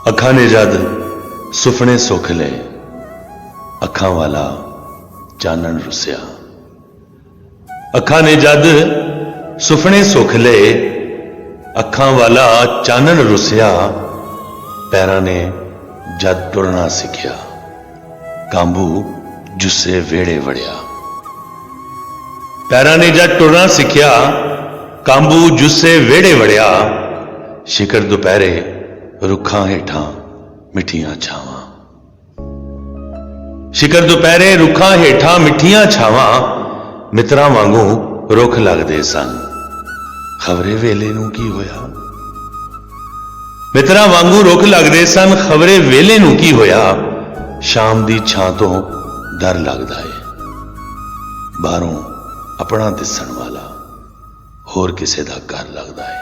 ਅੱਖਾਂ ਨੇ ਜਦ ਸੁਪਨੇ ਸੁਖ ਲਏ, ਅੱਖਾਂ ਵਾਲਾ ਚਾਨਣ ਰੁਸਿਆ। ਅੱਖਾਂ ਨੇ ਜਦ ਸੁਪਨੇ ਸੁਖ ਲਏ, ਅੱਖਾਂ ਵਾਲਾ ਚਾਨਣ ਰੁਸਿਆ। ਪੈਰਾਂ ਨੇ ਜਦ ਟੁਰਨਾ ਸਿੱਖਿਆ, ਕਾਂਬੂ ਜੁੱਸੇ ਵਿਹੜੇ ਵੜਿਆ। ਪੈਰਾਂ ਨੇ ਜਦ ਟੁਰਨਾ ਸਿੱਖਿਆ, ਕਾਂਬੂ ਜੁੱਸੇ ਵਿਹੜੇ ਵੜਿਆ। ਸ਼ਿਖਰ ਦੁਪਹਿਰੇ ਰੁੱਖਾਂ ਹੇਠਾਂ ਮਿੱਠੀਆਂ ਛਾਵਾਂ। ਸ਼ਿਖਰ ਦੁਪਹਿਰੇ ਰੁੱਖਾਂ ਹੇਠਾਂ ਮਿੱਠੀਆਂ ਛਾਵਾਂ। ਮਿੱਤਰਾਂ ਵਾਂਗੂ ਰੁੱਖ ਲੱਗਦੇ ਸਨ, ਖਬਰੇ ਵੇਲੇ ਨੂੰ ਕੀ ਹੋਇਆ। ਮਿੱਤਰਾਂ ਵਾਂਗੂ ਰੁੱਖ ਲੱਗਦੇ ਸਨ, ਖਬਰੇ ਵੇਲੇ ਨੂੰ ਕੀ ਹੋਇਆ। ਸ਼ਾਮ ਦੀ ਛਾਂ ਤੋਂ ਡਰ ਲੱਗਦਾ ਏ, ਬਾਹਰੋਂ ਆਪਣਾ ਦਿਸਣ ਵਾਲਾ ਹੋਰ ਕਿਸੇ ਦਾ ਘਰ ਲੱਗਦਾ ਏ।